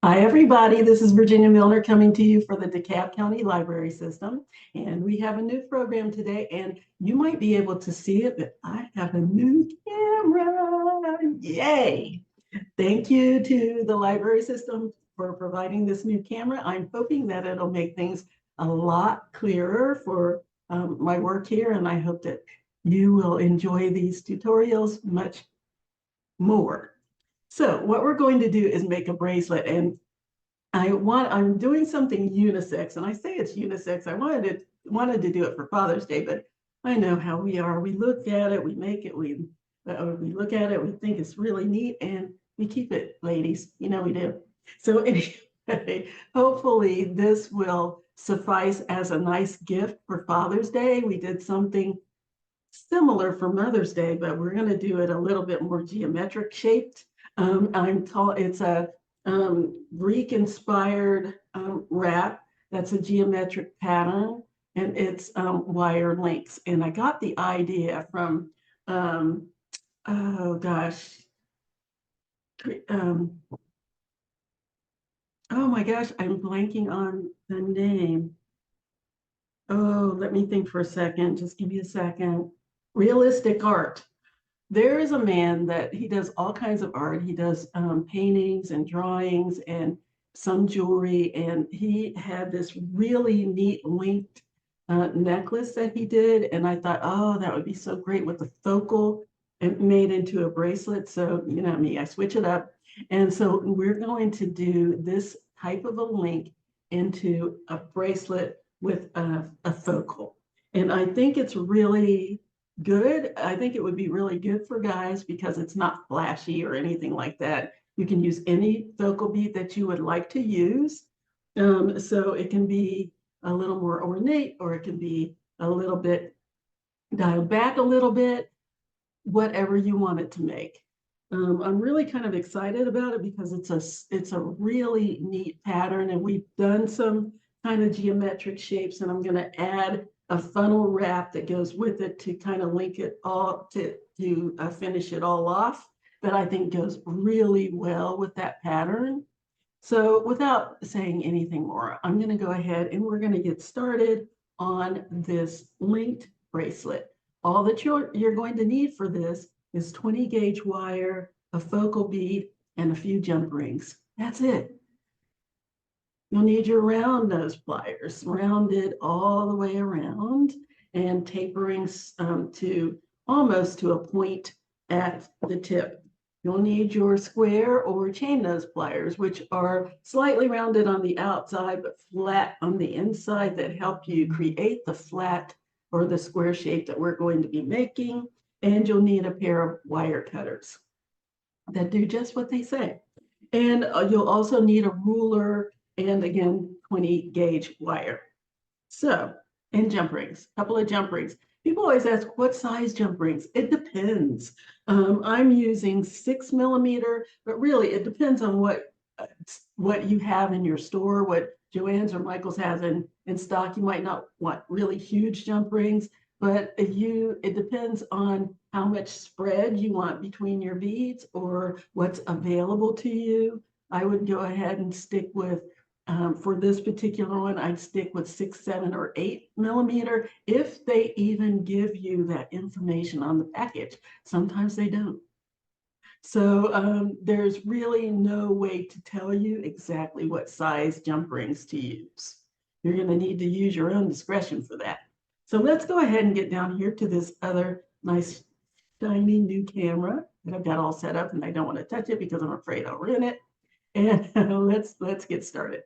Hi, everybody. This is Virginia Milner coming to you for the DeKalb County Library System. And we have a new program today, and you might be able to see it, but I have a new camera. Yay! Thank you to the library system for providing this new camera. I'm hoping that it'll make things a lot clearer for my work here, and I hope that you will enjoy these tutorials much more. So what we're going to do is make a bracelet, and I'm doing something unisex, and I say it's unisex. I wanted to do it for Father's Day, but I know how we are. We look at it, we make it, we look at it, we think it's really neat, and we keep it, ladies. You know we do. So anyway, hopefully this will suffice as a nice gift for Father's Day. We did something similar for Mother's Day, but we're going to do it a little bit more geometric shaped. It's a Greek inspired wrap. That's a geometric pattern, and it's wire links. And I got the idea from, oh gosh, oh my gosh, I'm blanking on the name. Oh, let me think for a second. Just give me a second. Realistic art. There is a man that he does all kinds of art. He does paintings and drawings and some jewelry. And he had this really neat linked necklace that he did. And I thought, oh, that would be so great with the focal and made into a bracelet. So, you know me, I switch it up. And so we're going to do this type of a link into a bracelet with a focal. And I think it's really good. I think it would be really good for guys because it's not flashy or anything like that. You can use any focal bead that you would like to use. So it can be a little more ornate, or it can be a little bit dialed back a little bit, whatever you want it to make. I'm really kind of excited about it because it's a really neat pattern, and we've done some kind of geometric shapes, and I'm going to add a funnel wrap that goes with it to kind of link it all to finish it all off, that I think goes really well with that pattern. So without saying anything more, I'm going to go ahead and we're going to get started on this linked bracelet. All that you're going to need for this is 20 gauge wire, a focal bead, and a few jump rings. That's it. You'll need your round nose pliers, rounded all the way around and tapering to almost to a point at the tip. You'll need your square or chain nose pliers, which are slightly rounded on the outside but flat on the inside, that help you create the flat or the square shape that we're going to be making. And you'll need a pair of wire cutters that do just what they say. And you'll also need a ruler and, again, 20 gauge wire. So, and jump rings, a couple of jump rings. People always ask, what size jump rings? It depends. I'm using 6mm, but really it depends on what you have in your store, what Joann's or Michael's has in stock. You might not want really huge jump rings, but it depends on how much spread you want between your beads or what's available to you. I would go ahead and stick with, for this particular one, I'd stick with 6, 7, or 8mm, if they even give you that information on the package. Sometimes they don't. So there's really no way to tell you exactly what size jump rings to use. You're going to need to use your own discretion for that. So let's go ahead and get down here to this other nice shiny new camera that I've got all set up, and I don't want to touch it because I'm afraid I'll ruin it. And let's get started.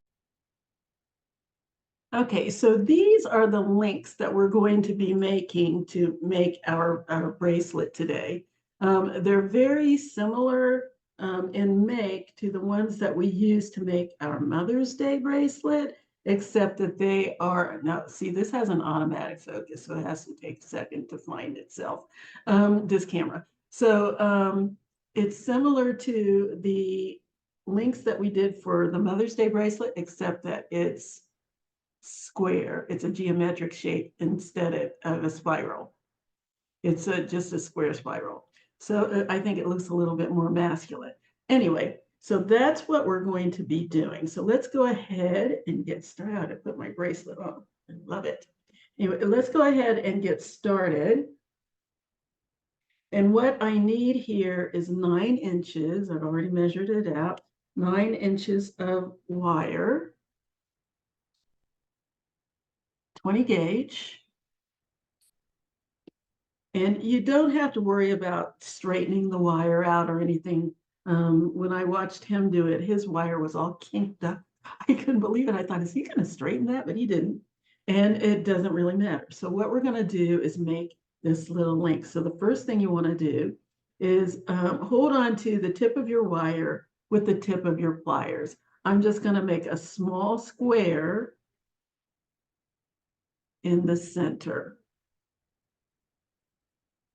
Okay, so these are the links that we're going to be making to make our bracelet today. They're very similar in make to the ones that we use to make our Mother's Day bracelet, except that they are, now see, this has an automatic focus, so it has to take a second to find itself, this camera. So it's similar to the links that we did for the Mother's Day bracelet, except that it's square. It's a geometric shape instead of a spiral. It's just a square spiral. So I think it looks a little bit more masculine. Anyway, So that's what we're going to be doing. So let's go ahead and get started. I put my bracelet on. I love it. Anyway, let's go ahead and get started. And what I need here is 9 inches. I've already measured it out. 9 inches of wire, 20 gauge. And you don't have to worry about straightening the wire out or anything. When I watched him do it, his wire was all kinked up. I couldn't believe it. I thought, is he going to straighten that? But he didn't. And it doesn't really matter. So what we're going to do is make this little link. So the first thing you want to do is hold on to the tip of your wire with the tip of your pliers. I'm just going to make a small square in the center.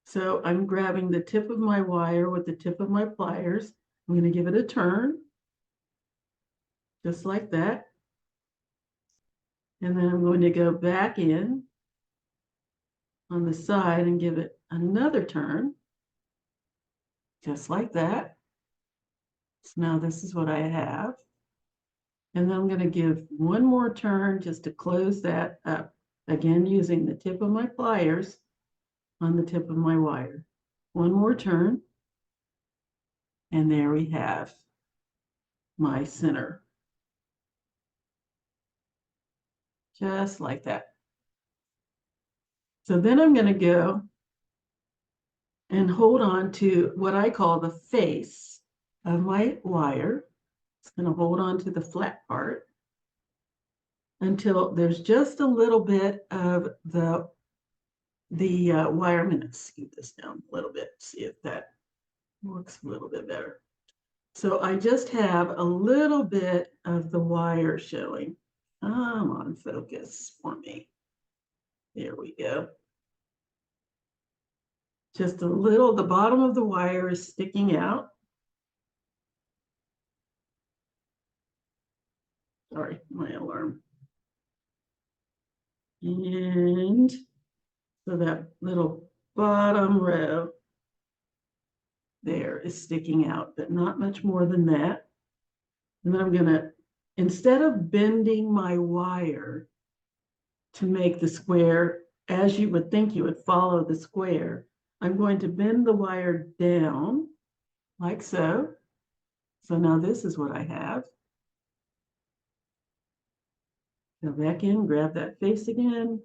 So I'm grabbing the tip of my wire with the tip of my pliers. I'm going to give it a turn, just like that. And then I'm going to go back in on the side and give it another turn, just like that. So now this is what I have. And then I'm going to give one more turn just to close that up. Again, using the tip of my pliers on the tip of my wire. One more turn. And there we have my center. Just like that. So then I'm going to go and hold on to what I call the face of my wire. It's going to hold on to the flat part until there's just a little bit of the wire. I'm going to scoot this down a little bit, see if that works a little bit better. So I just have a little bit of the wire showing. Come on, focus for me. There we go. Just a little, the bottom of the wire is sticking out. Sorry, my alarm. And so that little bottom row there is sticking out, but not much more than that. And then I'm gonna, instead of bending my wire to make the square, as you would think you would follow the square, I'm going to bend the wire down like so. So now this is what I have. Go back in, grab that face again,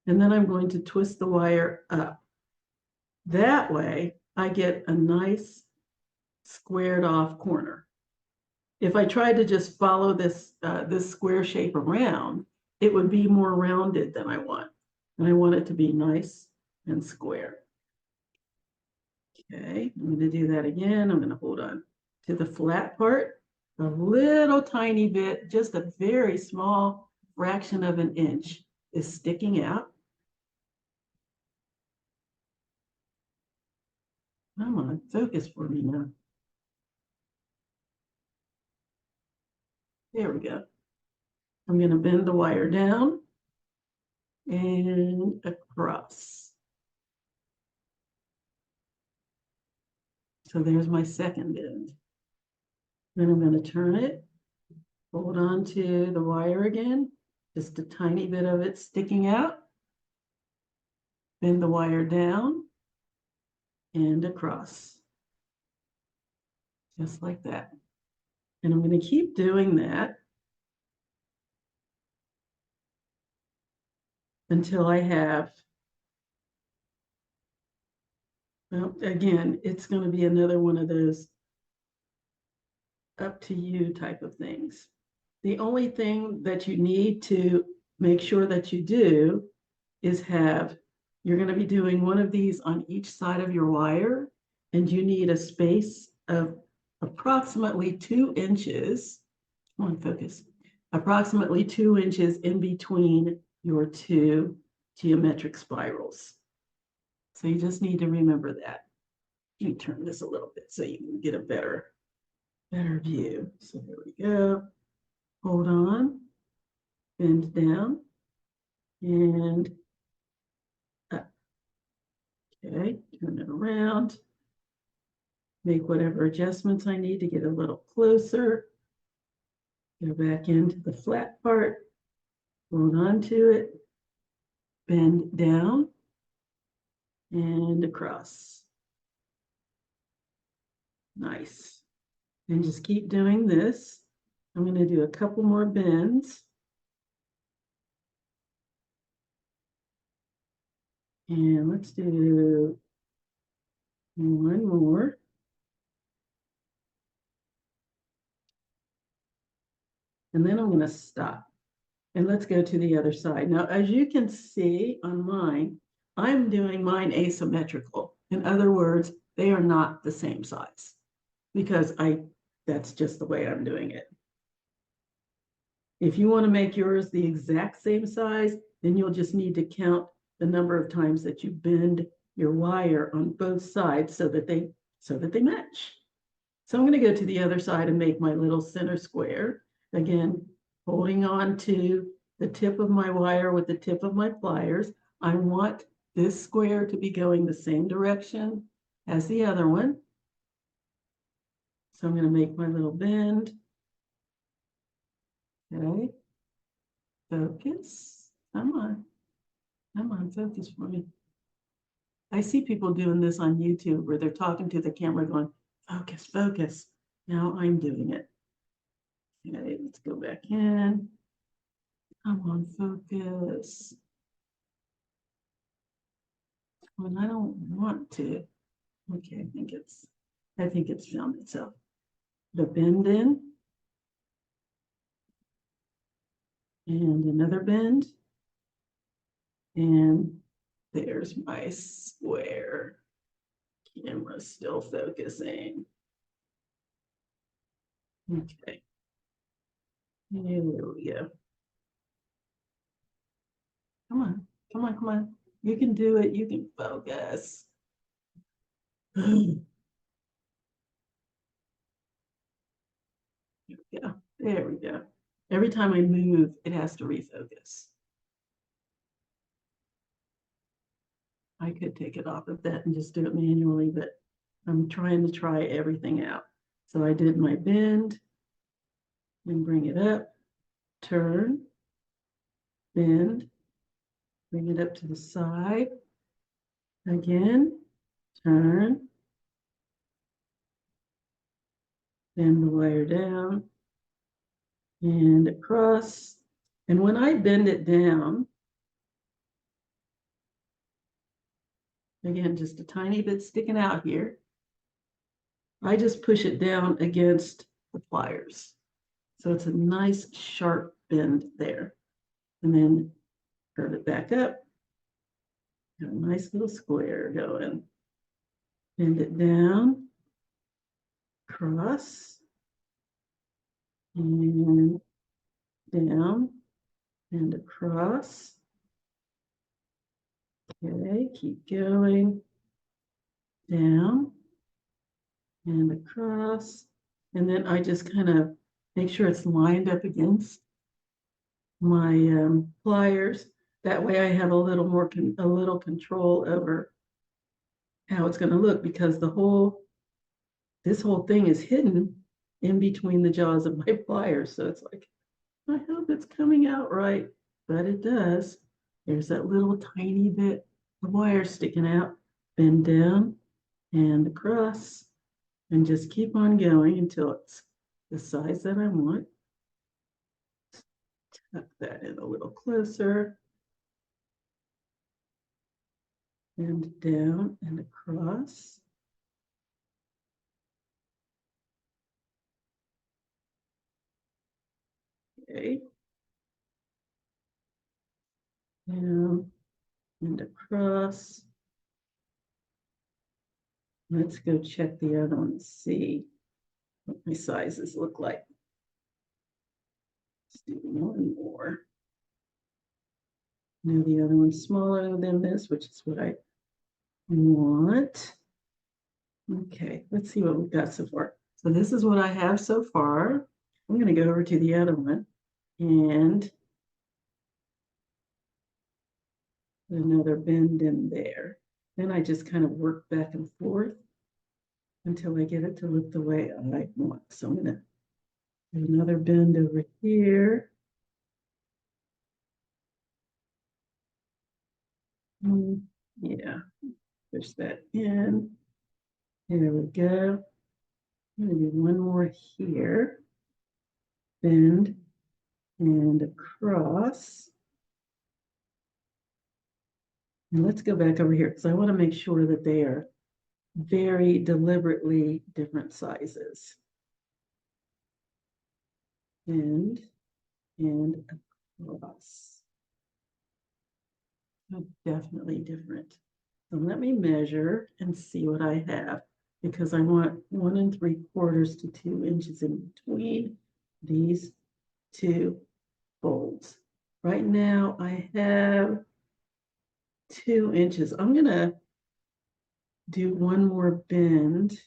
and then I'm going to twist the wire up. That way, I get a nice squared off corner. If I tried to just follow this, this square shape around, it would be more rounded than I want. And I want it to be nice and square. Okay, I'm going to do that again. I'm going to hold on to the flat part a little tiny bit, just a very small fraction of an inch is sticking out. Come on, focus for me now. There we go. I'm going to bend the wire down and across. So there's my second bend. Then I'm going to turn it, hold on to the wire again, just a tiny bit of it sticking out. Bend the wire down and across. Just like that. And I'm going to keep doing that until I have, well, again, it's going to be another one of those up to you type of things. The only thing that you need to make sure that you do is have, you're going to be doing one of these on each side of your wire, and you need a space of approximately 2 inches. Come on, focus. Approximately 2 inches in between your two geometric spirals. So you just need to remember that. Let me turn this a little bit so you can get a better view. So there we go. Hold on, bend down, and up. Okay, turn it around. make whatever adjustments I need to get a little closer. Go back into the flat part, hold on to it, bend down and across. Nice. And just keep doing this. I'm going to do a couple more bends. And let's do one more. And then I'm going to stop. And let's go to the other side. Now, as you can see on mine, I'm doing mine asymmetrical. In other words, they are not the same size because that's just the way I'm doing it. If you want to make yours the exact same size, then you'll just need to count the number of times that you bend your wire on both sides so that they match. So I'm going to go to the other side and make my little center square. Again, holding on to the tip of my wire with the tip of my pliers. I want this square to be going the same direction as the other one. So I'm going to make my little bend. Okay. Focus. Come on, focus for me. I see people doing this on YouTube where they're talking to the camera going, focus, focus. Now I'm doing it. Okay, let's go back in. Come on, focus. When I don't want to. Okay, I think it's found itself. The bend in. And another bend. And there's my square. Camera's still focusing. Okay. Here we go. Come on, come on, come on. You can do it. You can focus. There we go. There we go. Every time I move, it has to refocus. I could take it off of that and just do it manually, but I'm trying to try everything out. So I did my bend and bring it up, turn, bend, bring it up to the side, again, turn, bend the wire down and across. And when I bend it down, again, just a tiny bit sticking out here, I just push it down against the pliers. So it's a nice sharp bend there. And then curve it back up. Got a nice little square going. Bend it down, cross, and down, and across. Okay, keep going. Down, and across. And then I just kind of make sure it's lined up against my pliers. That way I have a little more, a little control over how it's going to look because this whole thing is hidden in between the jaws of my pliers. So it's like, I hope it's coming out right, but it does. There's that little tiny bit of wire sticking out. Bend down and across and just keep on going until it's the size that I want. Tuck that in a little closer. And down and across. Okay. Down and across. Let's go check the other one and see what my sizes look like. Let's do one more. Now the other one's smaller than this, which is what I want. Okay, let's see what we've got so far. So this is what I have so far. I'm going to go over to the other one and another bend in there. Then I just kind of work back and forth. until I get it to look the way I want. So I'm going to do another bend over here. Yeah, push that in. There we go. I'm going to do one more here. Bend and across. And let's go back over here because I want to make sure that they are very deliberately different sizes. Bend and across. So definitely different. So let me measure and see what I have because I want 1 3/4 to 2 inches in between these two folds. Right now I have 2 inches. I'm going to do one more bend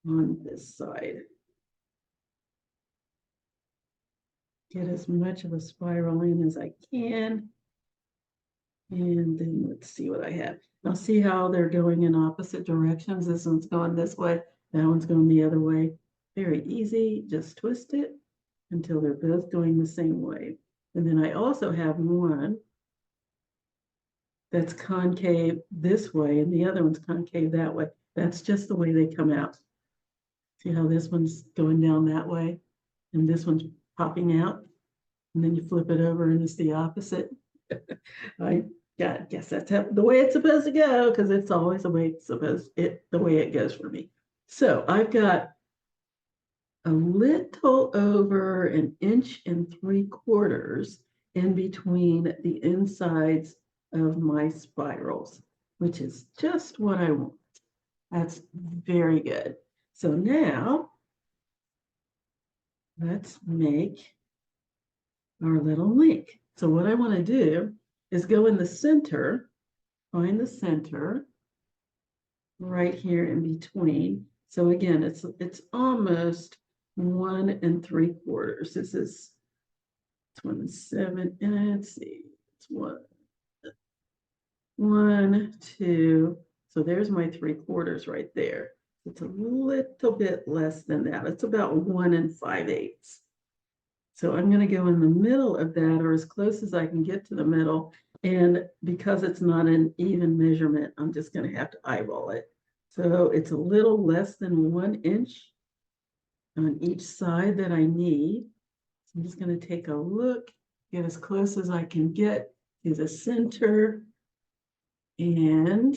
on this side. Get as much of a spiral in as I can. And then let's see what I have. Now see how they're going in opposite directions. This one's going this way, that one's going the other way. Very easy, just twist it until they're both going the same way. And then I also have one that's concave this way and the other one's concave that way. That's just the way they come out. See how this one's going down that way and this one's popping out? And then you flip it over and it's the opposite. I guess that's the way it's supposed to go because it's always the way it goes for me. So I've got a little over 1 3/4 inches in between the insides of my spirals, which is just what I want. That's very good. So now let's make our little link. So what I want to do is go in the center, find the center right here in between. So again, it's almost 1 3/4. This is 27, and let's see, it's 1, 2. So there's my 3/4 right there. It's a little bit less than that. It's about 1 5/8. So I'm going to go in the middle of that, or as close as I can get to the middle. And because it's not an even measurement, I'm just going to have to eyeball it. So it's a little less than 1 inch on each side that I need. So I'm just going to take a look, get as close as I can get to the center, and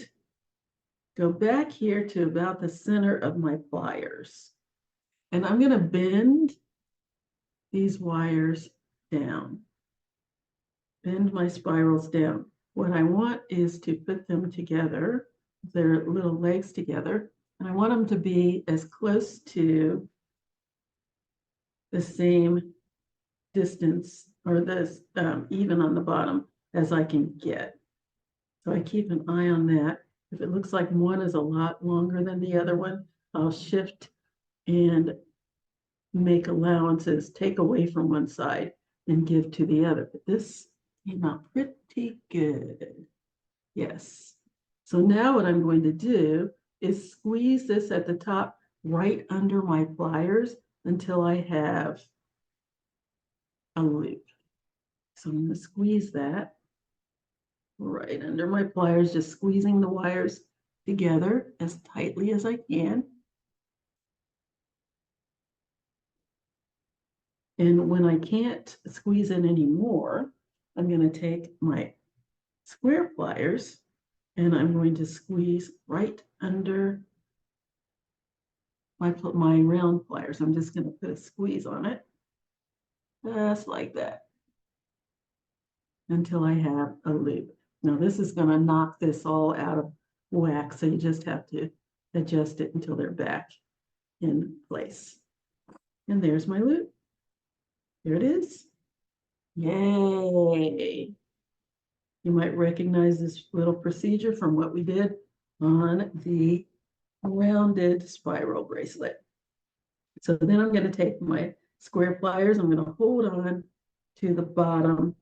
go back here to about the center of my pliers. And I'm going to bend these wires down, bend my spirals down. What I want is to put them together, their little legs together, and I want them to be as close to the same distance or this even on the bottom as I can get. So I keep an eye on that. If it looks like one is a lot longer than the other one, I'll shift and make allowances, take away from one side and give to the other. But this came out pretty good. Yes. So now what I'm going to do is squeeze this at the top right under my pliers until I have a loop. So I'm going to squeeze that right under my pliers, just squeezing the wires together as tightly as I can. And when I can't squeeze it anymore, I'm going to take my square pliers and I'm going to squeeze right under my round pliers. I'm just going to put a squeeze on it, just like that, until I have a loop. Now this is going to knock this all out of whack, so you just have to adjust it until they're back in place. And there's my loop. There it is. Yay. You might recognize this little procedure from what we did on the rounded spiral bracelet. So then I'm going to take my square pliers. I'm going to hold on to the bottom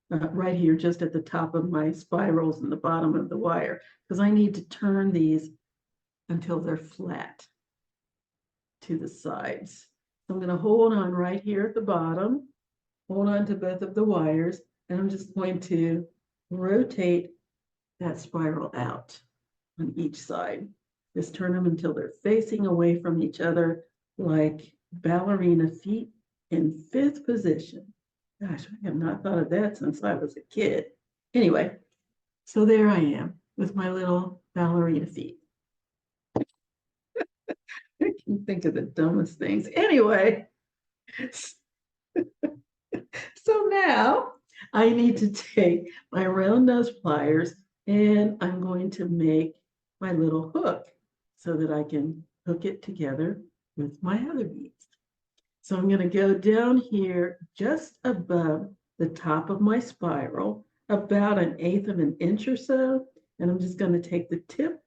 right here, just at the top of my spirals and the bottom of the wire, because I need to turn these until they're flat. to the sides. So I'm going to hold on right here at the bottom, hold on to both of the wires, and I'm just going to rotate that spiral out on each side. Just turn them until they're facing away from each other like ballerina feet in 5th position. Gosh, I have not thought of that since I was a kid. Anyway, so there I am with my little ballerina feet. I can think of the dumbest things. Anyway, so now I need to take my round nose pliers and I'm going to make my little hook so that I can hook it together with my other beads. So I'm going to go down here just above the top of my spiral, about 1/8 of an inch or so. And I'm just going to take the tip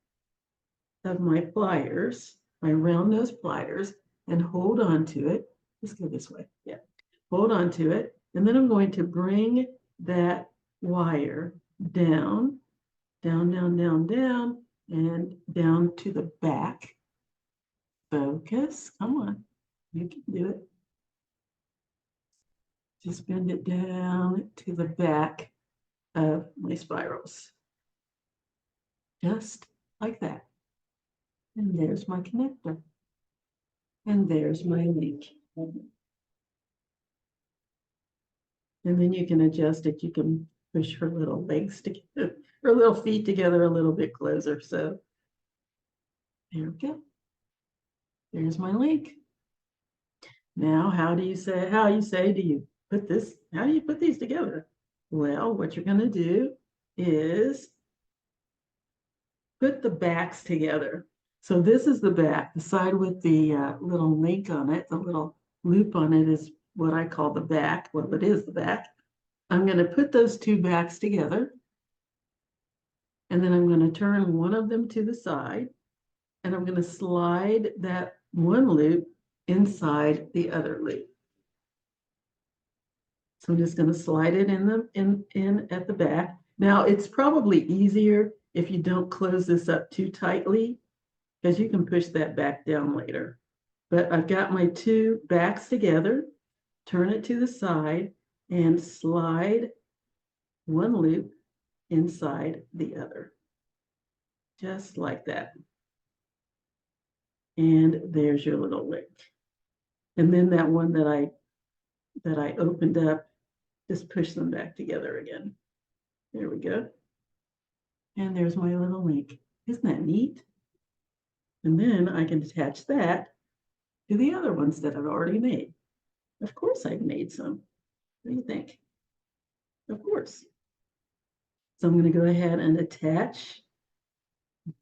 of my pliers, my round nose pliers, and hold on to it. Let's go this way. Yeah. Hold on to it. And then I'm going to bring that wire down, down, down, down, down, and down to the back. Focus. Come on. You can do it. Just bend it down to the back of my spirals. Just like that. And there's my connector. And there's my link. And then you can adjust it. You can push her little legs together, her little feet together a little bit closer. So there we go. There's my link. Now, how do you do you put this, how do you put these together? Well, what you're going to do is put the backs together. So this is the back, the side with the little link on it, the little loop on it is what I call the back. Well, it is the back. I'm going to put those two backs together. And then I'm going to turn one of them to the side. And I'm going to slide that one loop inside the other loop. So I'm just going to slide it in at the back. Now it's probably easier if you don't close this up too tightly, because you can push that back down later. But I've got my two backs together, turn it to the side, and slide one loop inside the other. Just like that. And there's your little link. And then that one that I opened up, just push them back together again. There we go. And there's my little link. Isn't that neat? And then I can attach that to the other ones that I've already made. Of course I've made some. What do you think? Of course. So I'm going to go ahead and attach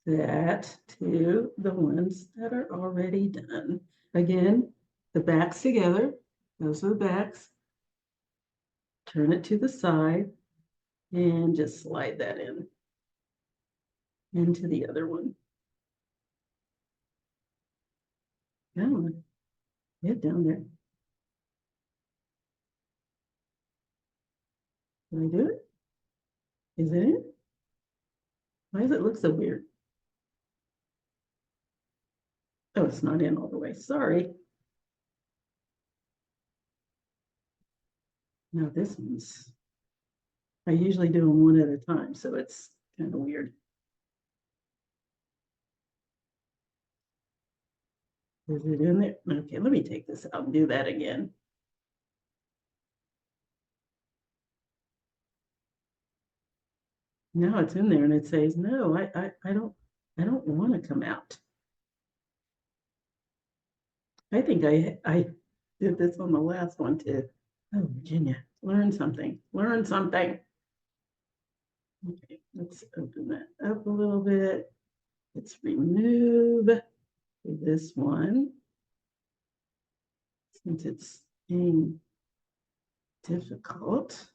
that to the ones that are already done. Again, the backs together. Those are the backs. Turn it to the side and just slide that in into the other one. Come on, get down there. Did I do it? Is it in? Why does it look so weird? Oh, it's not in all the way. Sorry. Now this one's, I usually do them one at a time, so it's kind of weird. Is it in there? Okay, let me take this out and do that again. Now it's in there and it says, no, I don't want to come out. I think I did this on the last one too. Oh, Virginia, learn something, learn something. Okay, let's open that up a little bit. Let's remove this one. Since it's being difficult.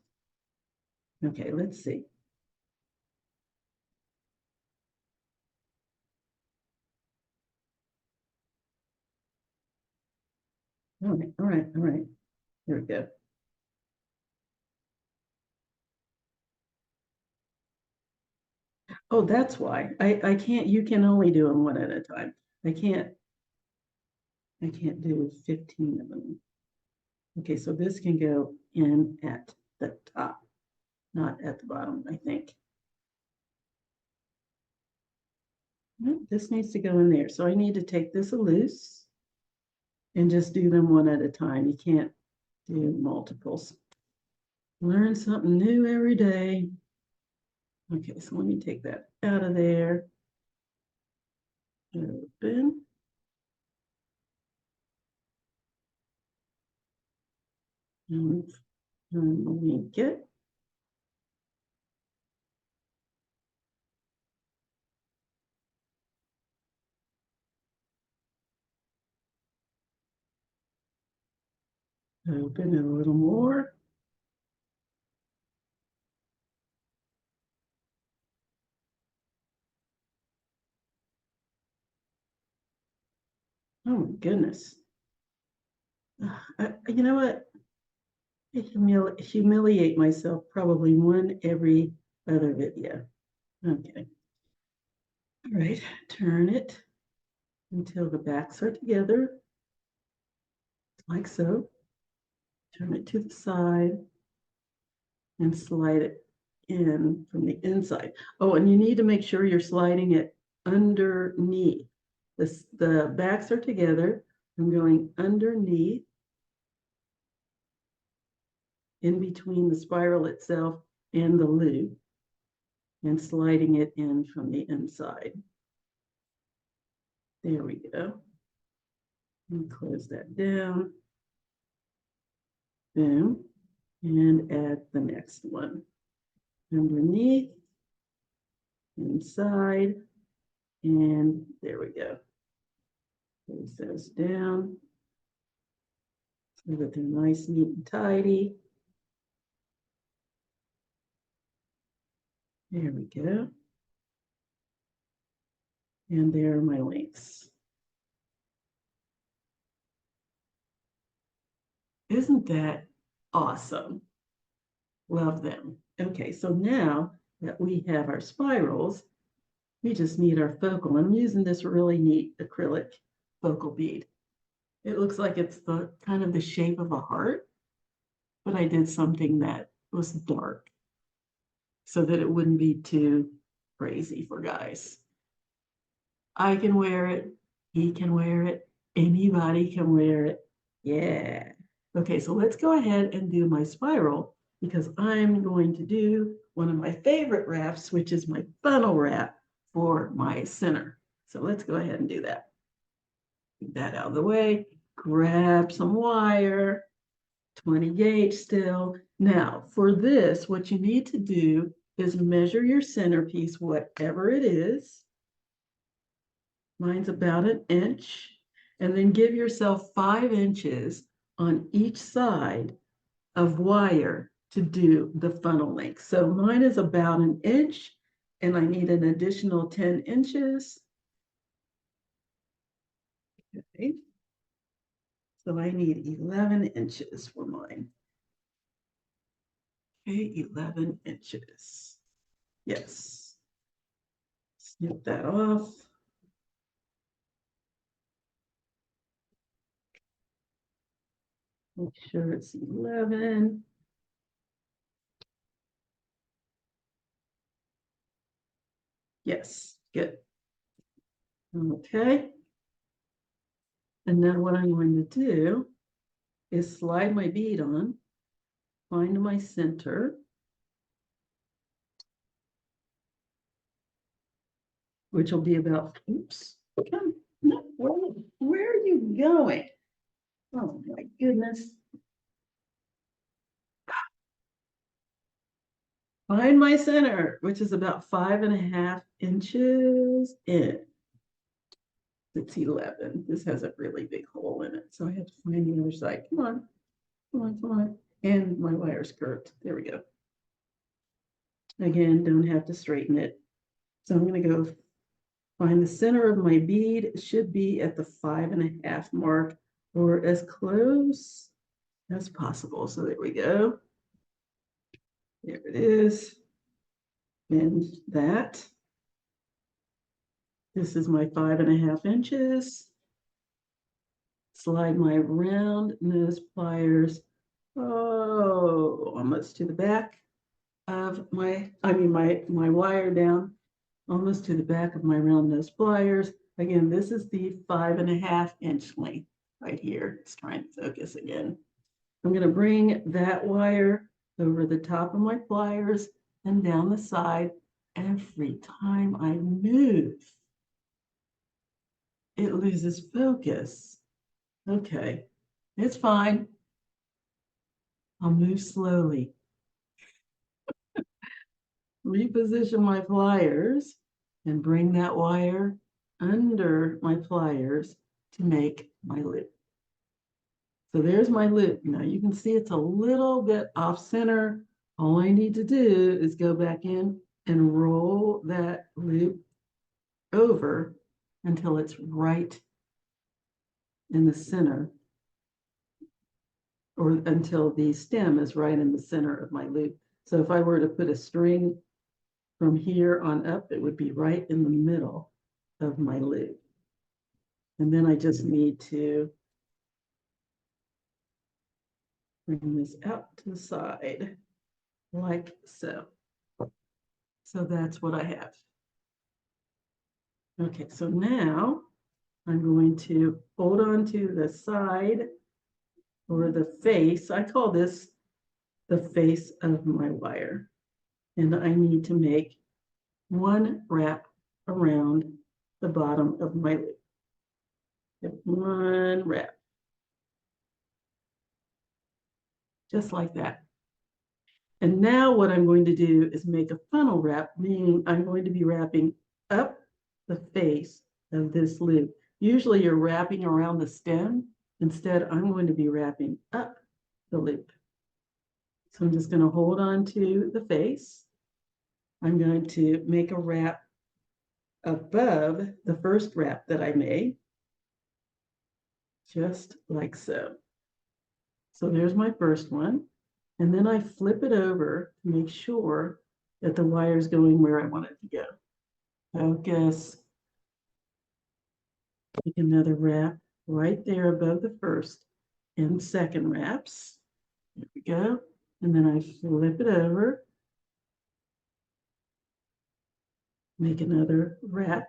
Okay, let's see. All right, all right, all right. Here we go. Oh, that's why. I can't, you can only do them one at a time. I can't I can't do 15 of them. Okay, so this can go in at the top, not at the bottom, I think. This needs to go in there. So I need to take this loose and just do them one at a time. You can't do multiples. Learn something new every day. Okay, so let me take that out of there. Open. And link it. Open it a little more. Oh my goodness. You know what? I humiliate myself probably one every other video. Okay. All right, turn it until the backs are together, like so. Turn it to the side and slide it in from the inside. Oh, and you need to make sure you're sliding it underneath. The backs are together. I'm going underneath, in between the spiral itself and the loop, and sliding it in from the inside. There we go. And close that down. Boom. And add the next one. Underneath, inside, and there we go. Close those down so that they're nice, neat, and tidy. There we go. And there are my links. Isn't that awesome? Love them. Okay, so now that we have our spirals, we just need our focal. I'm using this really neat acrylic focal bead. It looks like it's the kind of the shape of a heart, but I did something that was dark so that it wouldn't be too crazy for guys. I can wear it, he can wear it, anybody can wear it. Yeah. Okay, so let's go ahead and do my spiral because I'm going to do one of my favorite wraps, which is my funnel wrap for my center. So let's go ahead and do that. Get that out of the way, grab some wire, 20 gauge still. Now for this, what you need to do is measure your centerpiece, whatever it is. Mine's about 1 inch. And then give yourself 5 inches on each side of wire to do the funnel length. So mine is about 1 inch, and I need an additional 10 inches. Okay. So I need 11 inches for mine. Okay, 11 inches. Yes. Snip that off. Make sure it's 11. Yes, good. Okay. And then what I'm going to do is slide my bead on, find my center, which will be about, oops, come, no, where are you going? Oh my goodness. Find my center, which is about 5.5 inches in. It's 11. This has a really big hole in it, so I have to find the other side. Come on, come on, come on. And my wire's curved. There we go. Again, don't have to straighten it. So I'm going to go find the center of my bead. It should be at the 5.5 mark or as close as possible. So there we go. There it is. And that. This is my 5.5 inches. slide my round nose pliers, almost to the back of my wire down, almost to the back of my round nose pliers. Again, this is the 5.5 inch length right here. It's trying to focus again. I'm going to bring that wire over the top of my pliers and down the side. Every time I move, it loses focus. Okay, it's fine. I'll move slowly. Reposition my pliers and bring that wire under my pliers to make my loop. So there's my loop. Now you can see it's a little bit off center. All I need to do is go back in and roll that loop over until it's right in the center, or until the stem is right in the center of my loop. So if I were to put a string from here on up, it would be right in the middle of my loop. And then I just need to bring this out to the side like so. So that's what I have. Okay, so now I'm going to hold on to the side or the face. I call this the face of my wire. And I need to make one wrap around the bottom of my loop. One wrap. Just like that. And now what I'm going to do is make a funnel wrap, meaning I'm going to be wrapping up the face of this loop. Usually you're wrapping around the stem. Instead, I'm going to be wrapping up the loop. So I'm just going to hold on to the face. I'm going to make a wrap above the first wrap that I made, just like so. So there's my first one. And then I flip it over to make sure that the wire is going where I want it to go. Focus. Make another wrap right there above the first and second wraps. There we go. And then I flip it over. Make another wrap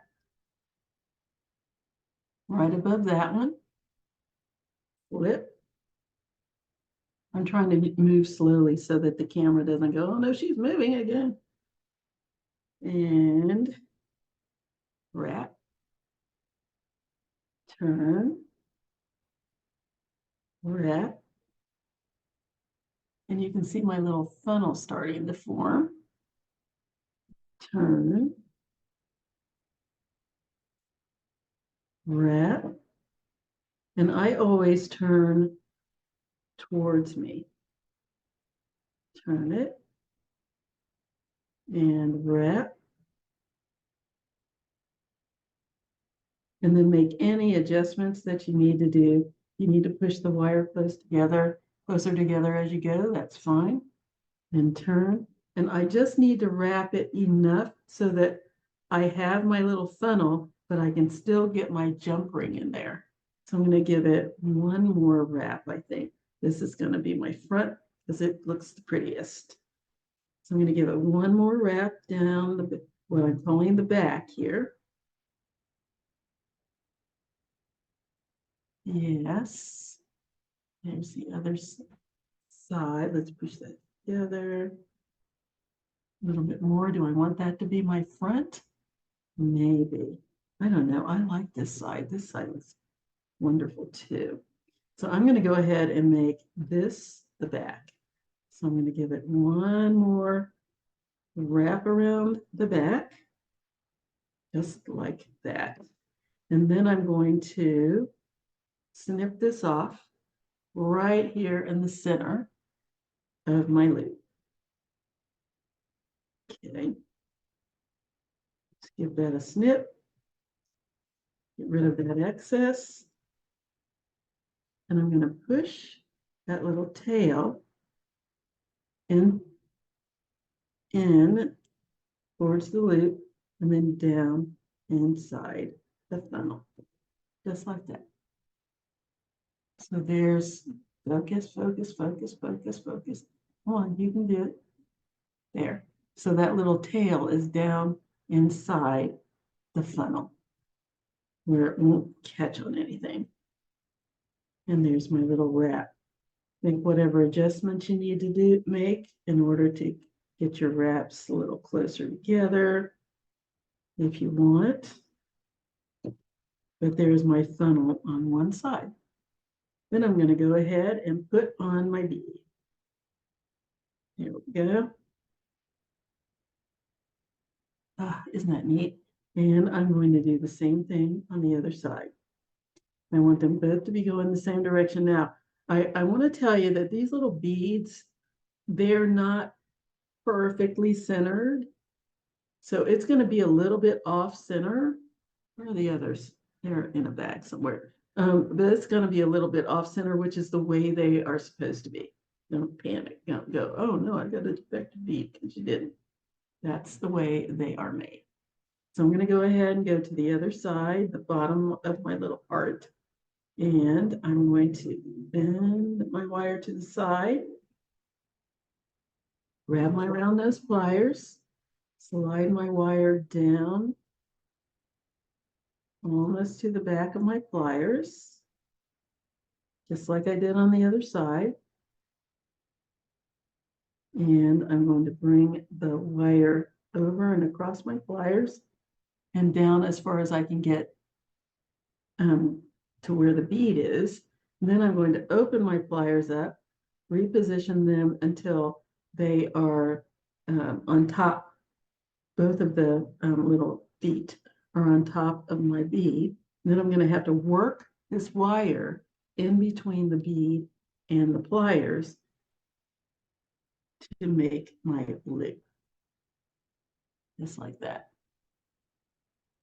right above that one. Flip. I'm trying to move slowly so that the camera doesn't go, oh no, she's moving again. And wrap. Turn. Wrap. And you can see my little funnel starting to form. Turn. Wrap. And I always turn towards me. Turn it. And wrap. And then make any adjustments that you need to do. You need to push the wire closer together as you go. That's fine. And turn. And I just need to wrap it enough so that I have my little funnel, but I can still get my jump ring in there. So I'm going to give it one more wrap, I think. This is going to be my front because it looks the prettiest. So I'm going to give it one more wrap down what I'm calling the back here. Yes. There's the other side. Let's push that together. A little bit more. Do I want that to be my front? Maybe. I don't know. I like this side. This side looks wonderful too. So I'm going to go ahead and make this the back. So I'm going to give it one more wrap around the back, just like that. And then I'm going to snip this off right here in the center of my loop. Okay. Let's give that a snip. Get rid of that excess. And I'm going to push that little tail in towards the loop and then down inside the funnel, just like that. So there's focus, focus, focus, focus, focus. Come on, you can do it. There. So that little tail is down inside the funnel where it won't catch on anything. And there's my little wrap. Make whatever adjustments you need to make in order to get your wraps a little closer together if you want. But there's my funnel on one side. Then I'm going to go ahead and put on my bead. There we go. Isn't that neat? And I'm going to do the same thing on the other side. I want them both to be going the same direction. Now, I want to tell you that these little beads, they're not perfectly centered. So it's going to be a little bit off center. Where are the others? They're in a bag somewhere. But it's going to be a little bit off center, which is the way they are supposed to be. Don't panic. Don't go, oh no, I got a defective bead, because you didn't. That's the way they are made. So I'm going to go ahead and go to the other side, the bottom of my little heart. And I'm going to bend my wire to the side. Grab my round nose pliers. Slide my wire down almost to the back of my pliers, just like I did on the other side. And I'm going to bring the wire over and across my pliers and down as far as I can get to where the bead is. And then I'm going to open my pliers up, reposition them until they are on top. Both of the little feet are on top of my bead. Then I'm going to have to work this wire in between the bead and the pliers to make my loop, just like that.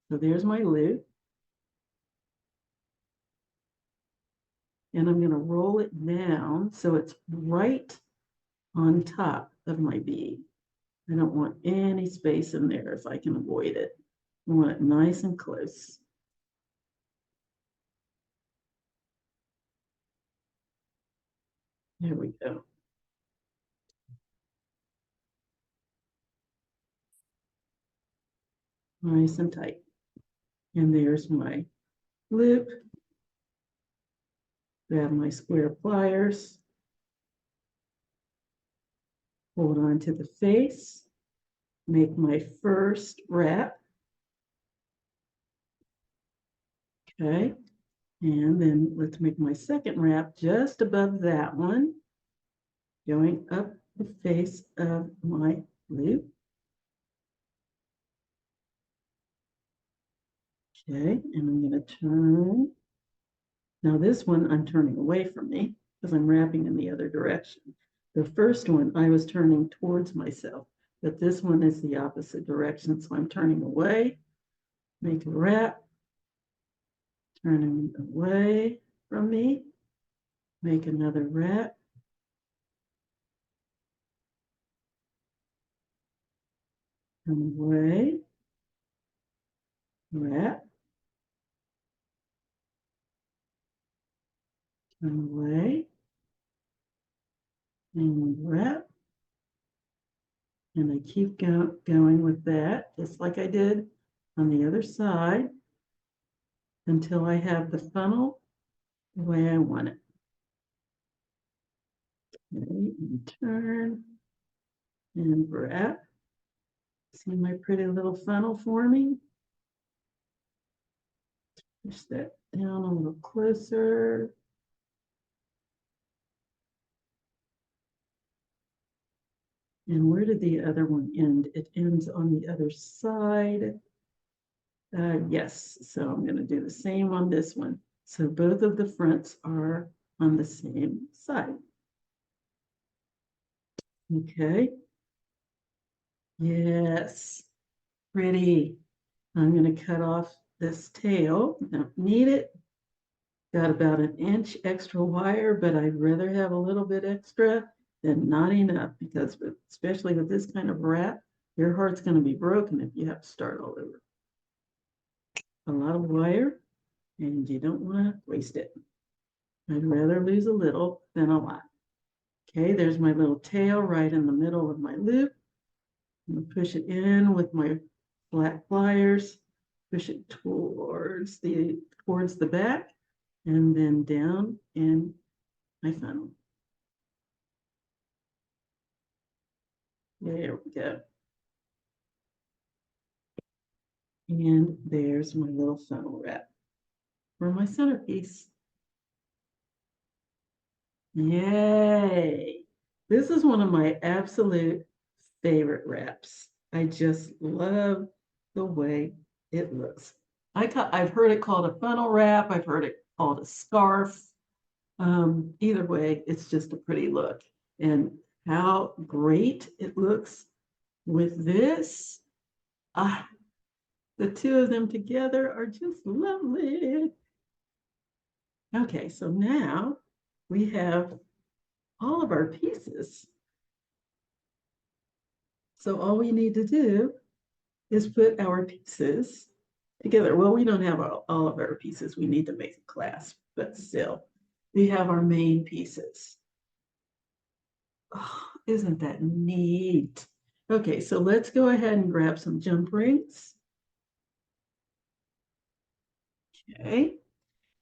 So there's my loop. And I'm going to roll it down so it's right on top of my bead. I don't want any space in there if I can avoid it. I want it nice and close. There we go. Nice and tight. And there's my loop. Grab my square pliers. Hold on to the face. Make my first wrap. Okay. And then let's make my second wrap just above that one, going up the face of my loop. Okay, and I'm going to turn. Now this one I'm turning away from me because I'm wrapping in the other direction. The first one I was turning towards myself, but this one is the opposite direction. So I'm turning away, make a wrap, turning away from me, make another wrap, turn away, wrap, turn away, and wrap. And I keep going with that, just like I did on the other side, until I have the funnel the way I want it. Okay, and turn and wrap. See my pretty little funnel forming? Push that down a little closer. And where did the other one end? It ends on the other side. Yes, so I'm going to do the same on this one. So both of the fronts are on the same side. Okay. Yes, pretty. I'm going to cut off this tail. Don't need it. Got about an inch extra wire, but I'd rather have a little bit extra than not enough, because especially with this kind of wrap, your heart's going to be broken if you have to start all over. A lot of wire, and you don't want to waste it. I'd rather lose a little than a lot. Okay, there's my little tail right in the middle of my loop. I'm going to push it in with my flat pliers, push it towards the back, and then down in my funnel. There we go. And there's my little funnel wrap for my centerpiece. Yay! This is one of my absolute favorite wraps. I just love the way it looks. I've heard it called a funnel wrap. I've heard it called a scarf. Either way, it's just a pretty look. And how great it looks with this. The two of them together are just lovely. Okay, so now we have all of our pieces. So all we need to do is put our pieces together. Well, we don't have all of our pieces. We need to make a clasp, but still, we have our main pieces. Oh, isn't that neat? Okay, so let's go ahead and grab some jump rings. Okay,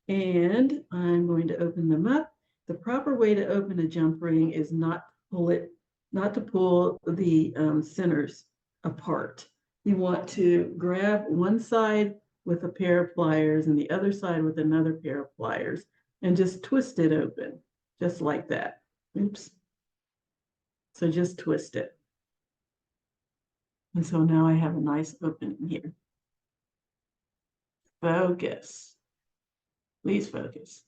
and I'm going to open them up. The proper way to open a jump ring is not to pull the centers apart. You want to grab one side with a pair of pliers and the other side with another pair of pliers and just twist it open, just like that. Oops. So just twist it. And so now I have a nice opening here. Focus. Please focus.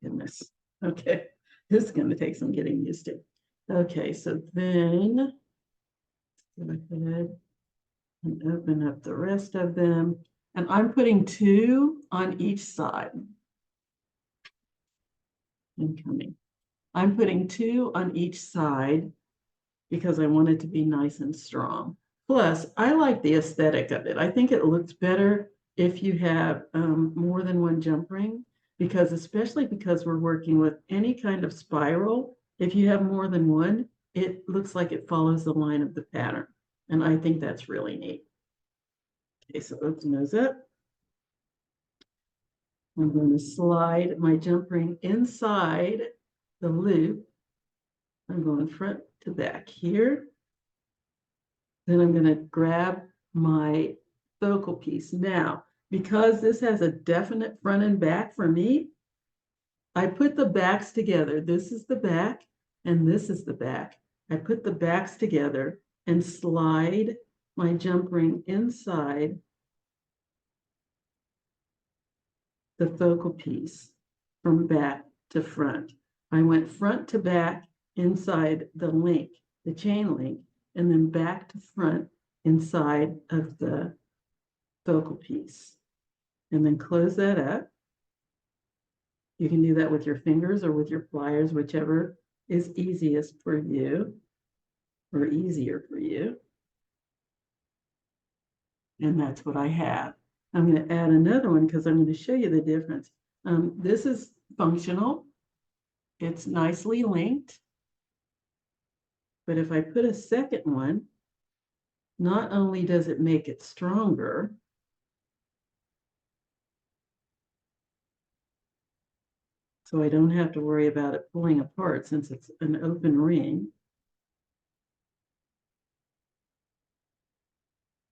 Goodness. Okay. This is going to take some getting used to. Okay, so then go ahead and open up the rest of them. And I'm putting 2 on each side. Incoming. I'm putting 2 on each side because I want it to be nice and strong. Plus, I like the aesthetic of it. I think it looks better if you have more than one jump ring, because especially because we're working with any kind of spiral, if you have more than one, it looks like it follows the line of the pattern. And I think that's really neat. Okay, so open those up. I'm going to slide my jump ring inside the loop. I'm going front to back here. Then I'm going to grab my focal piece. Now, because this has a definite front and back for me, I put the backs together. This is the back and this is the back. I put the backs together and slide my jump ring inside the focal piece from back to front. I went front to back inside the link, the chain link, and then back to front inside of the focal piece. And then close that up. You can do that with your fingers or with your pliers, whichever is easiest for you or easier for you. And that's what I have. I'm going to add another one because I'm going to show you the difference. This is functional. It's nicely linked. But if I put a second one, not only does it make it stronger, so I don't have to worry about it pulling apart since it's an open ring,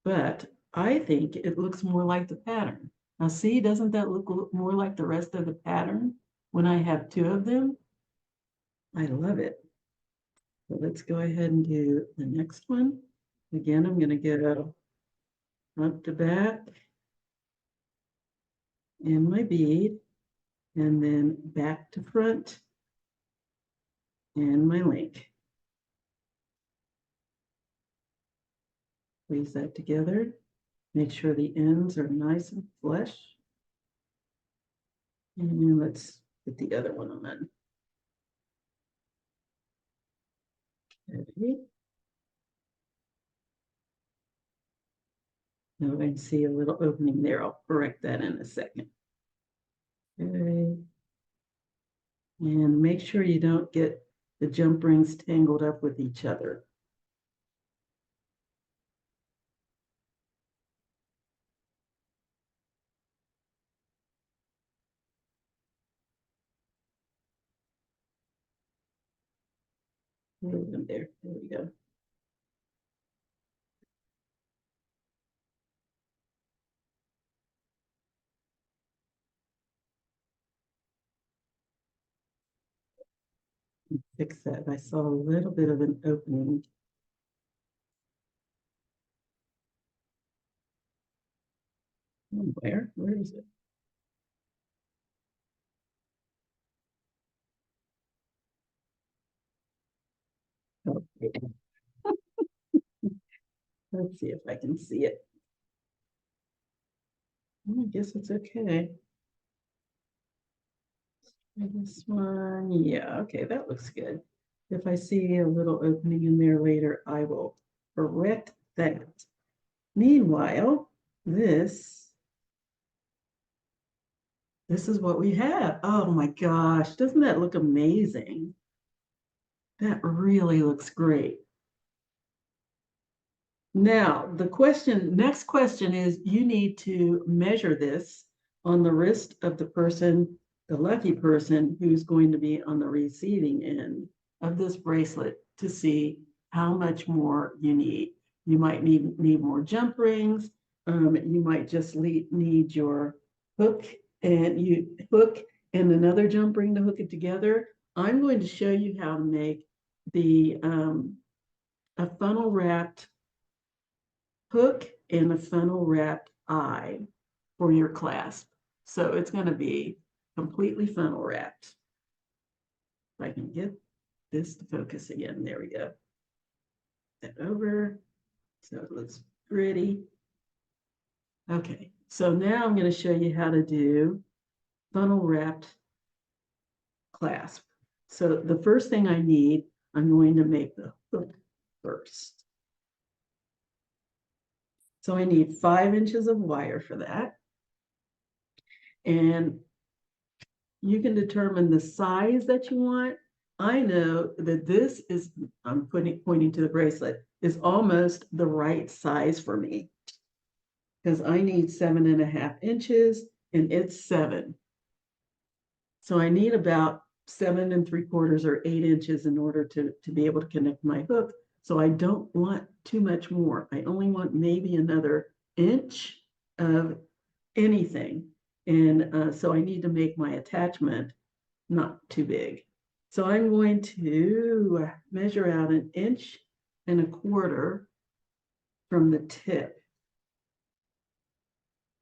but I think it looks more like the pattern. Now see, doesn't that look more like the rest of the pattern when I have 2 of them? I love it. So let's go ahead and do the next one. Again, I'm going to go front to back in my bead, and then back to front in my link. Squeeze that together. Make sure the ends are nice and flush. And let's put the other one on. Okay. Now I can see a little opening there. I'll correct that in a second. Okay. And make sure you don't get the jump rings tangled up with each other. There we go. Fix that. I saw a little bit of an opening. Where? Where is it? Okay. Let's see if I can see it. I guess it's okay. This one, yeah, okay, that looks good. If I see a little opening in there later, I will correct that. Meanwhile, this is what we have. Oh my gosh, doesn't that look amazing? That really looks great. Now, next question is you need to measure this on the wrist of the person, the lucky person who's going to be on the receiving end of this bracelet to see how much more you need. You might need more jump rings. You might just need your hook and another jump ring to hook it together. I'm going to show you how to make the a funnel wrapped hook and a funnel wrapped eye for your clasp. So it's going to be completely funnel wrapped. If I can get this to focus again, there we go. That over, so it looks pretty. Okay, so now I'm going to show you how to do funnel wrapped clasp. So the first thing I need, I'm going to make the hook first. So I need 5 inches of wire for that. And you can determine the size that you want. I know that this is, I'm pointing to the bracelet, is almost the right size for me because I need 7.5 inches and it's 7. So I need about 7 3/4 or 8 inches in order to be able to connect my hook. So I don't want too much more. I only want maybe another inch of anything. And so I need to make my attachment not too big. So I'm going to measure out 1.25 inches from the tip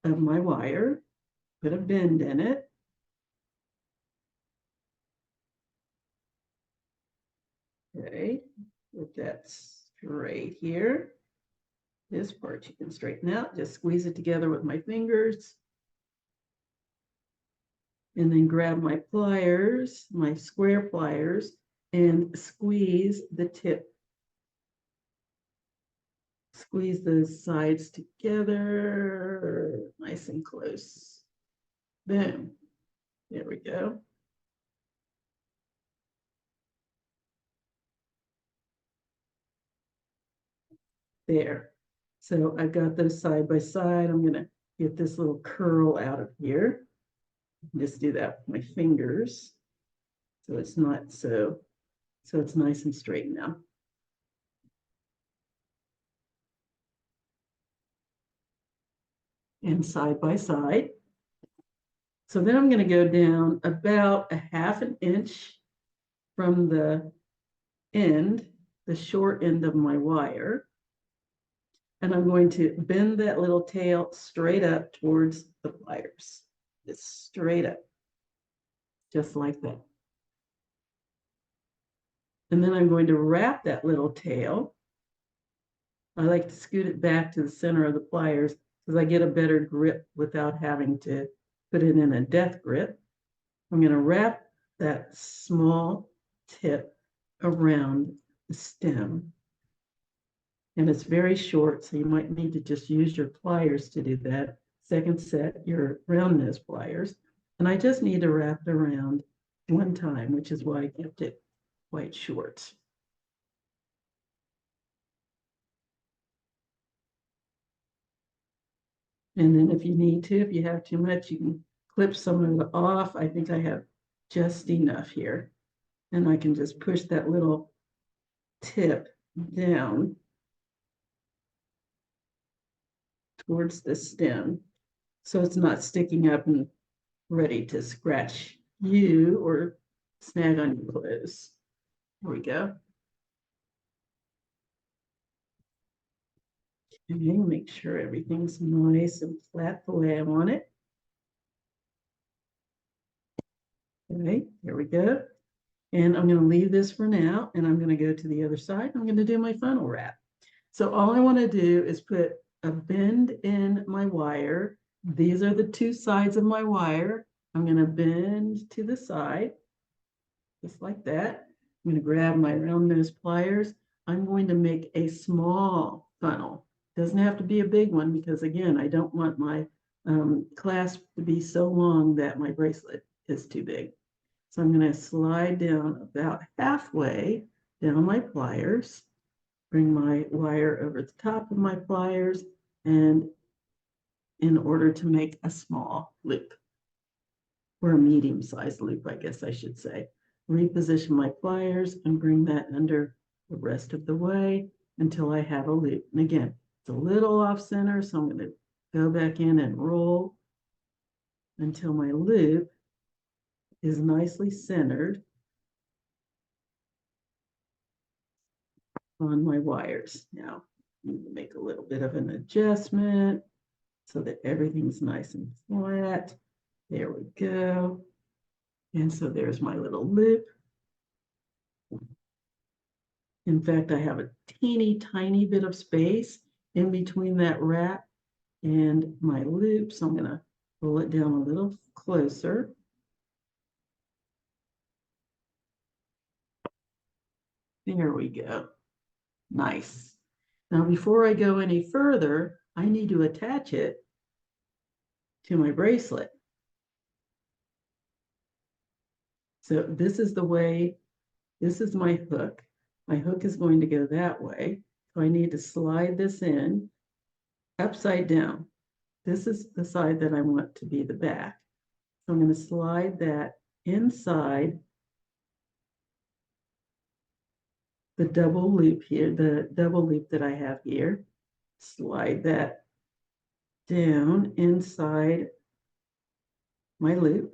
of my wire, put a bend in it. Okay, put that straight here. This part you can straighten out, just squeeze it together with my fingers. And then grab my pliers, my square pliers, and squeeze the tip. Squeeze those sides together, nice and close. Boom. There we go. There. So I've got those side by side. I'm going to get this little curl out of here. Just do that with my fingers. So it's not so it's nice and straight now. And side by side. So then I'm going to go down about 1/2 inch from the end, the short end of my wire. And I'm going to bend that little tail straight up towards the pliers. Just straight up, just like that. And then I'm going to wrap that little tail. I like to scoot it back to the center of the pliers because I get a better grip without having to put it in a death grip. I'm going to wrap that small tip around the stem. And it's very short, so you might need to just use your pliers to do that. Second set, your round nose pliers. And I just need to wrap it around one time, which is why I kept it quite short. And then if you need to, if you have too much, you can clip some of it off. I think I have just enough here. And I can just push that little tip down towards the stem so it's not sticking up and ready to scratch you or snag on your clothes. There we go. Okay, make sure everything's nice and flat the way I want it. Okay, there we go. And I'm going to leave this for now, and I'm going to go to the other side. I'm going to do my funnel wrap. So all I want to do is put a bend in my wire. These are the two sides of my wire. I'm going to bend to the side, just like that. I'm going to grab my round nose pliers. I'm going to make a small funnel. Doesn't have to be a big one because, again, I don't want my clasp to be so long that my bracelet is too big. So I'm going to slide down about halfway down my pliers, bring my wire over the top of my pliers, and in order to make a small loop, or a medium-sized loop, I guess I should say. Reposition my pliers and bring that under the rest of the way until I have a loop. And again, it's a little off center, so I'm going to go back in and roll until my loop is nicely centered on my wires. Now, I'm going to make a little bit of an adjustment so that everything's nice and flat. There we go. And so there's my little loop. In fact, I have a teeny tiny bit of space in between that wrap and my loop. So I'm going to pull it down a little closer. There we go. Nice. Now, before I go any further, I need to attach it to my bracelet. So this is the way, this is my hook. My hook is going to go that way. So I need to slide this in upside down. This is the side that I want to be the back. So I'm going to slide that inside the double loop here, the double loop that I have here. Slide that down inside my loop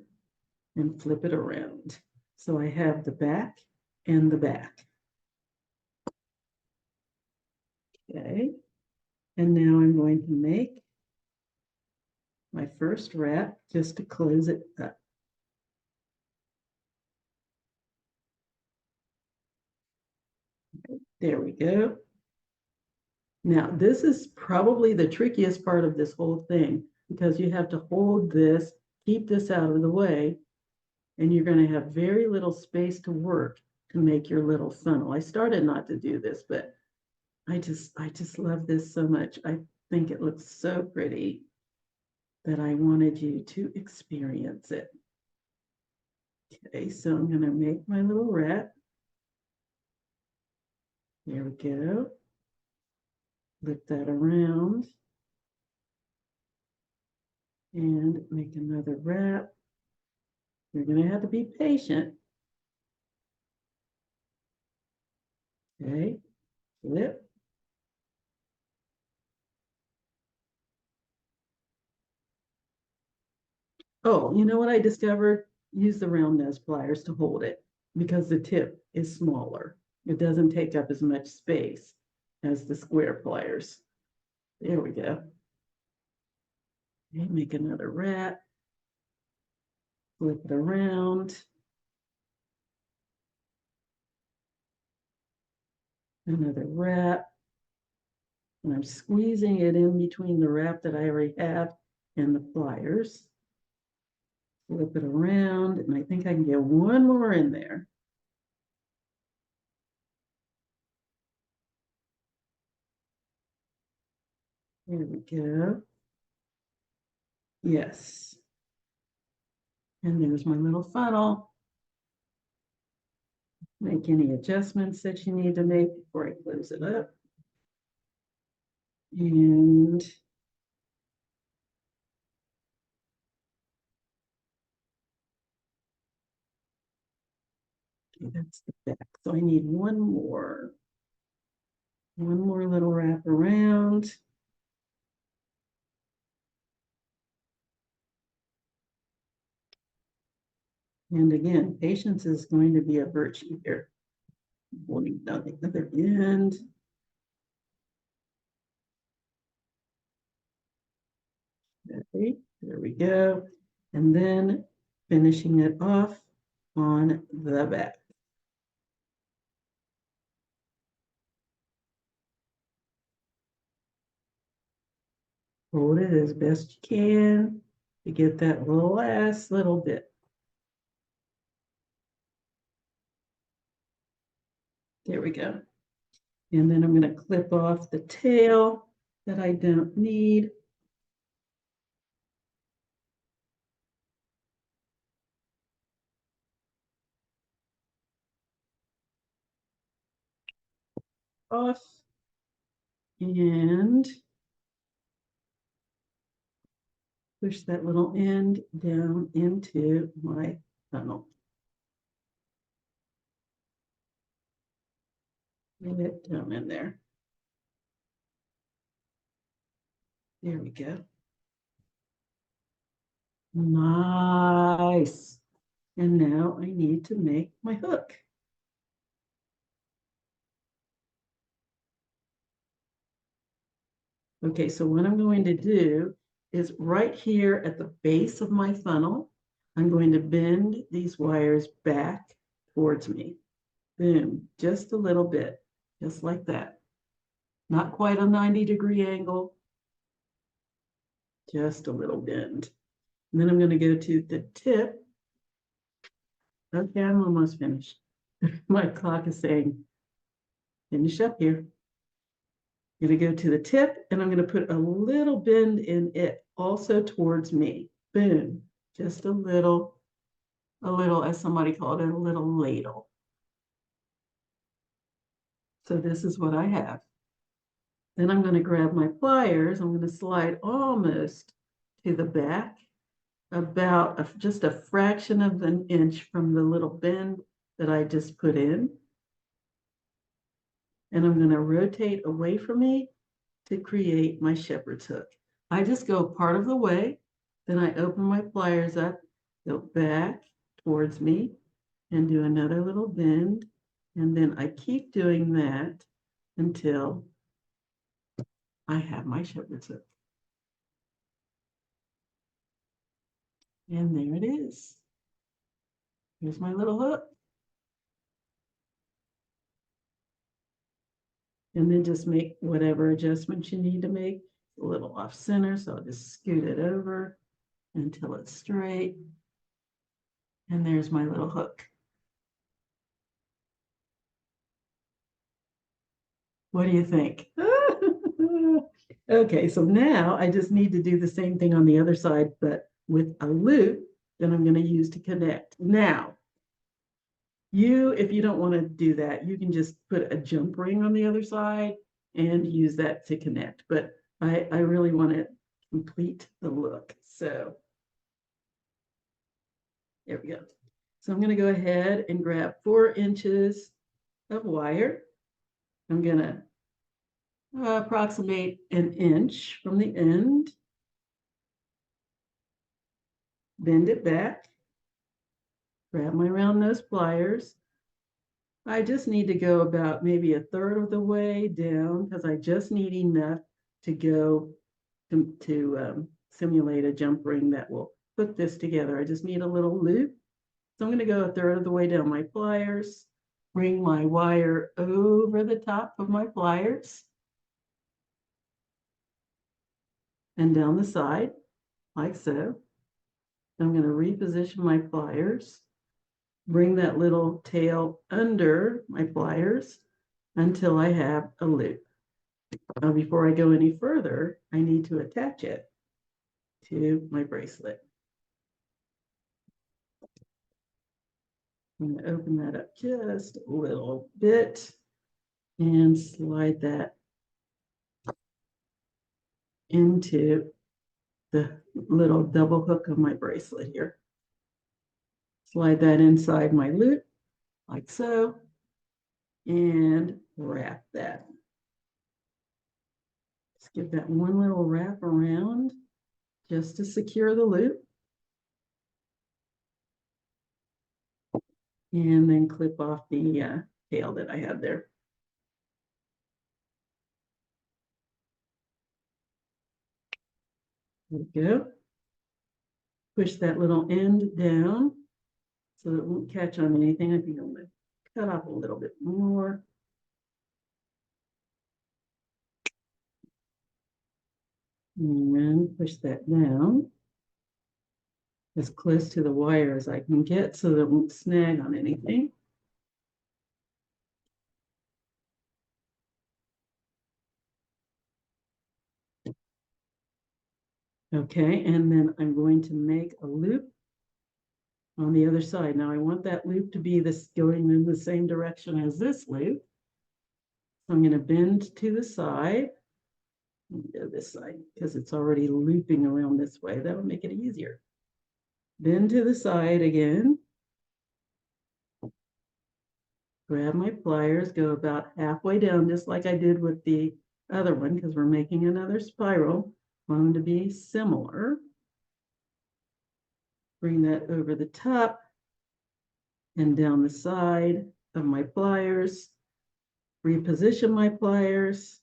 and flip it around. So I have the back and the back. Okay. And now I'm going to make my first wrap just to close it up. There we go. Now, this is probably the trickiest part of this whole thing because you have to hold this, keep this out of the way, and you're going to have very little space to work to make your little funnel. I started not to do this, but I just love this so much. I think it looks so pretty that I wanted you to experience it. Okay, so I'm going to make my little wrap. There we go. Flip that around and make another wrap. You're going to have to be patient. Okay, flip. Oh, you know what I discovered? Use the round nose pliers to hold it because the tip is smaller. It doesn't take up as much space as the square pliers. There we go. Okay, make another wrap. Flip it around. Another wrap. And I'm squeezing it in between the wrap that I already have and the pliers. Flip it around, and I think I can get one more in there. There we go. Yes. And there's my little funnel. Make any adjustments that you need to make before I close it up. And okay, that's the back. So I need one more little wrap around. And again, patience is going to be a virtue here. Holding down the other end. Okay, there we go. And then finishing it off on the back. Hold it as best you can to get that last little bit. There we go. And then I'm going to clip off the tail that I don't need. Off. And push that little end down into my funnel. Get it down in there. There we go. Nice. And now I need to make my hook. Okay, so what I'm going to do is right here at the base of my funnel, I'm going to bend these wires back towards me. Boom, just a little bit, just like that. Not quite a 90-degree angle, just a little bend. And then I'm going to go to the tip. Okay, I'm almost finished. My clock is saying, finish up here. I'm going to go to the tip and I'm going to put a little bend in it also towards me. Boom, just a little, as somebody called it, a little ladle. So this is what I have. Then I'm going to grab my pliers. I'm going to slide almost to the back, about just a fraction of an inch from the little bend that I just put in. And I'm going to rotate away from me to create my shepherd's hook. I just go part of the way, then I open my pliers up, go back towards me, and do another little bend. And then I keep doing that until I have my shepherd's hook. And there it is. Here's my little hook. And then just make whatever adjustments you need to make. A little off center, so I'll just scoot it over until it's straight. And there's my little hook. What do you think? Okay, so now I just need to do the same thing on the other side, but with a loop that I'm going to use to connect. Now, if you don't want to do that, you can just put a jump ring on the other side and use that to connect. But I really want to complete the look. So there we go. So I'm going to go ahead and grab 4 inches of wire. I'm going to approximate an inch from the end. Bend it back. Grab my round nose pliers. I just need to go about maybe a third of the way down because I just need enough to go to simulate a jump ring that will put this together. I just need a little loop. So I'm going to go a third of the way down my pliers, bring my wire over the top of my pliers and down the side like so. I'm going to reposition my pliers, bring that little tail under my pliers until I have a loop. Now, before I go any further, I need to attach it to my bracelet. I'm going to open that up just a little bit and slide that into the little double hook of my bracelet here. Slide that inside my loop like so, and wrap that. Just give that one little wrap around just to secure the loop. And then clip off the tail that I had there. There we go. Push that little end down so it won't catch on anything. I think I'm going to cut off a little bit more. And push that down as close to the wire as I can get so that it won't snag on anything. Okay, and then I'm going to make a loop on the other side. Now I want that loop to be going in the same direction as this loop. So I'm going to bend to the side. Go this side because it's already looping around this way. That'll make it easier. Bend to the side again. Grab my pliers, go about halfway down, just like I did with the other one, because we're making another spiral. I want them to be similar. Bring that over the top and down the side of my pliers. Reposition my pliers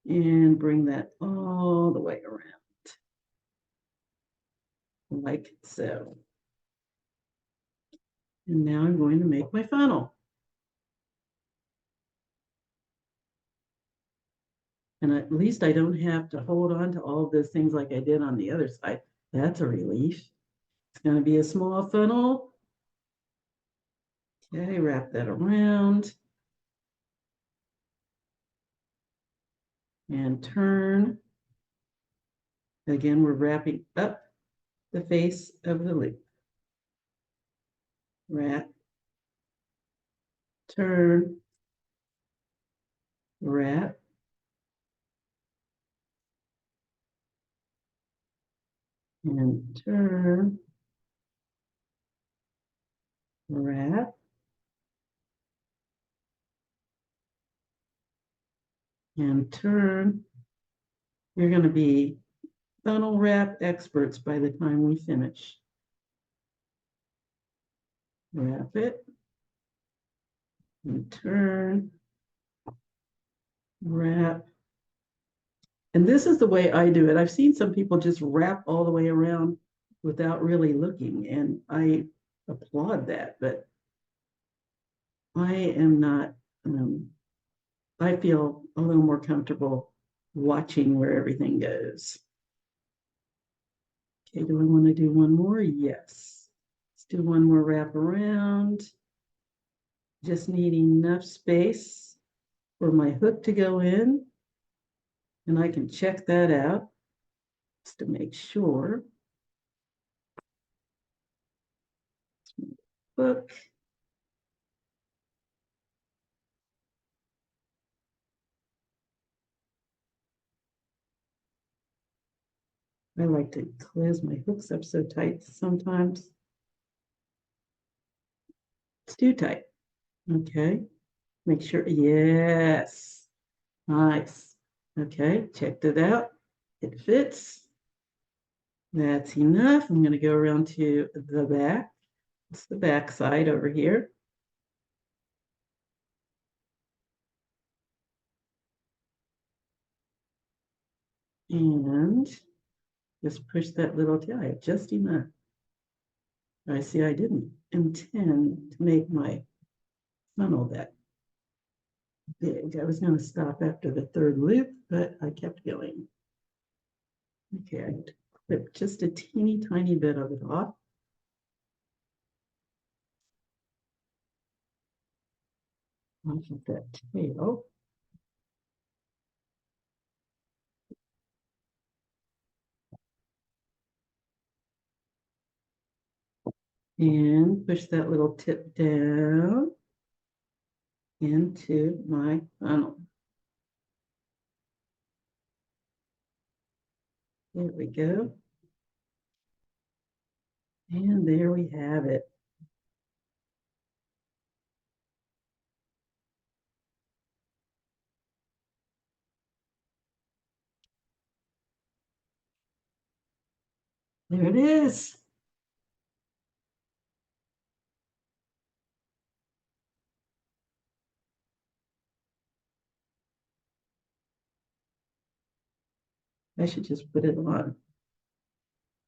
and bring that all the way around, like so. And now I'm going to make my funnel. And at least I don't have to hold on to all of those things like I did on the other side. That's a relief. It's going to be a small funnel. Okay, wrap that around. And turn. Again, we're wrapping up the face of the loop. Wrap, turn, wrap, and turn, wrap, and turn. You're going to be funnel wrap experts by the time we finish. Wrap it, and turn, wrap. And this is the way I do it. I've seen some people just wrap all the way around without really looking, and I applaud that, but I am not, I feel a little more comfortable watching where everything goes. Okay, do I want to do one more? Yes. Let's do one more wrap around. Just needing enough space for my hook to go in. And I can check that out just to make sure. Hook. I like to close my hooks up so tight sometimes. It's too tight. Okay. Make sure. Yes. Nice. Okay. Checked it out. It fits. That's enough. I'm going to go around to the back. It's the back side over here. And just push that little tie just enough. I see I didn't intend to make my funnel that big. I was going to stop after the third loop, but I kept going. Okay, I clip just a teeny tiny bit of it off. Off of that tail. and push that little tip down into my funnel. There we go. And there we have it. There it is. I should just put it on.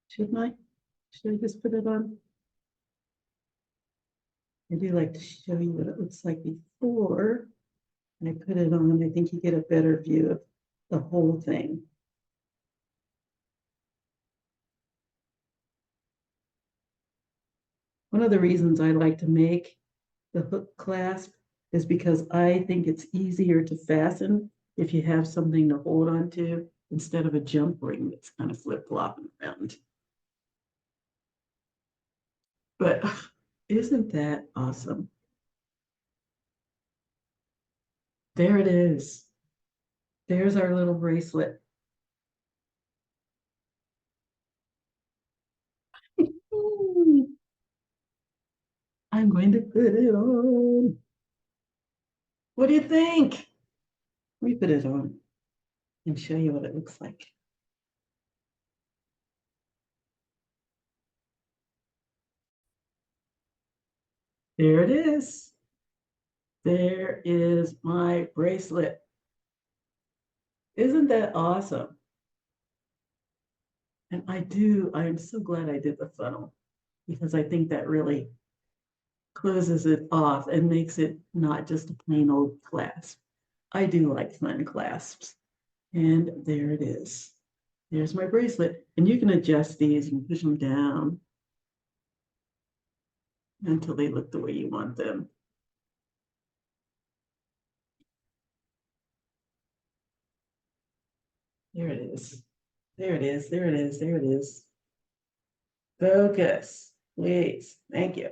Shouldn't I? Should I just put it on? I do like to show you what it looks like before I put it on. I think you get a better view of the whole thing. One of the reasons I like to make the hook clasp is because I think it's easier to fasten if you have something to hold on to instead of a jump ring that's kind of flip-flopping around. But isn't that awesome? There it is. There's our little bracelet. I'm going to put it on. What do you think? Let me put it on and show you what it looks like. There it is. There is my bracelet. Isn't that awesome? And I am so glad I did the funnel because I think that really closes it off and makes it not just a plain old clasp. I do like fun clasps. And there it is. There's my bracelet. And you can adjust these and push them down until they look the way you want them. There it is. There it is. There it is. There it is. Focus, please. Thank you.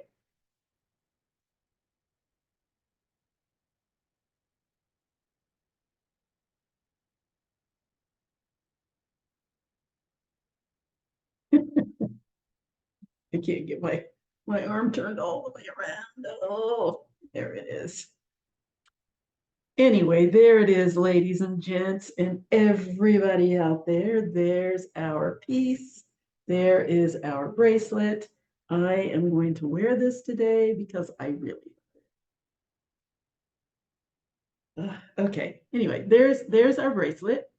I can't get my arm turned all the way around. Oh, there it is. Anyway, there it is, ladies and gents, and everybody out there. There's our piece. There is our bracelet. I am going to wear this today because I really. Okay. Anyway, there's our bracelet.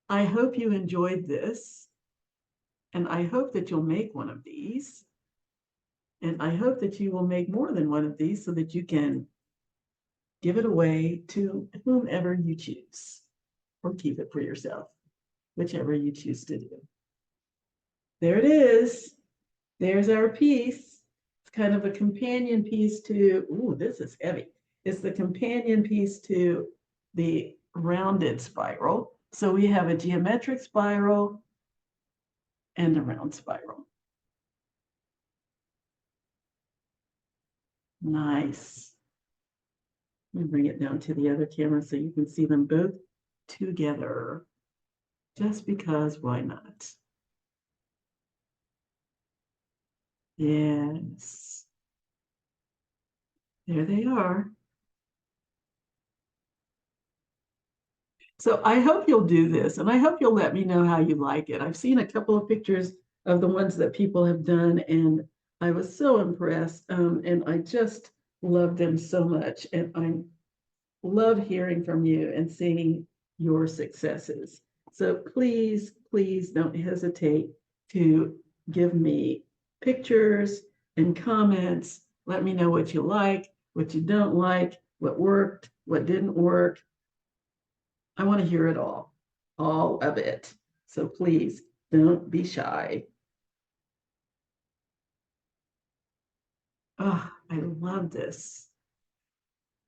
I hope you enjoyed this, and I hope that you'll make one of these. And I hope that you will make more than one of these so that you can give it away to whomever you choose, or keep it for yourself, whichever you choose to do. There it is. There's our piece. It's kind of a companion piece to, ooh, this is heavy. It's the companion piece to the rounded spiral. So we have a geometric spiral and a round spiral. Nice. Let me bring it down to the other camera so you can see them both together. Just because, why not? Yes. There they are. So I hope you'll do this, and I hope you'll let me know how you like it. I've seen a couple of pictures of the ones that people have done, and I was so impressed, and I just love them so much. And I love hearing from you and seeing your successes. So please, please don't hesitate to give me pictures and comments. Let me know what you like, what you don't like, what worked, what didn't work. I want to hear it all of it. So please don't be shy. Oh, I love this.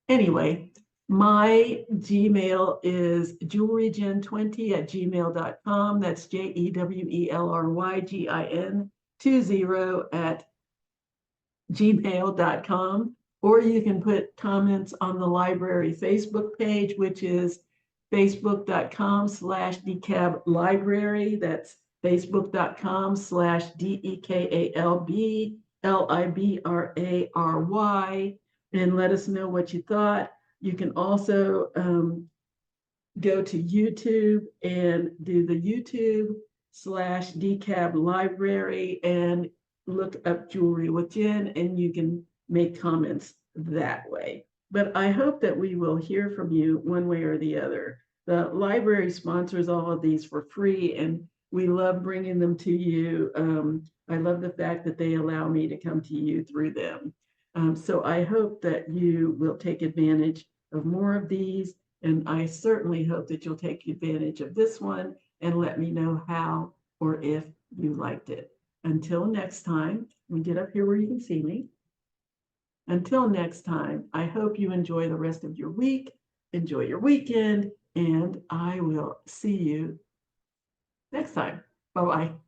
Anyway, my Gmail is jewelrygen20@gmail.com. That's JEWELRYGIN20 at gmail.com, or you can put comments on the library Facebook page, which is facebook.com/DeKalb Library. That's facebook.com/DeKalb and let us know what you thought. You can also go to YouTube and do the YouTube/DeKalb Library and look up Jewelry with Jen, and you can make comments that way. But I hope that we will hear from you one way or the other. The library sponsors all of these for free, and we love bringing them to you. I love the fact that they allow me to come to you through them. So I hope that you will take advantage of more of these, and I certainly hope that you'll take advantage of this one and let me know how or if you liked it. Until next time, we get up here where you can see me. Until next time, I hope you enjoy the rest of your week, enjoy your weekend, and I will see you next time. Bye-bye.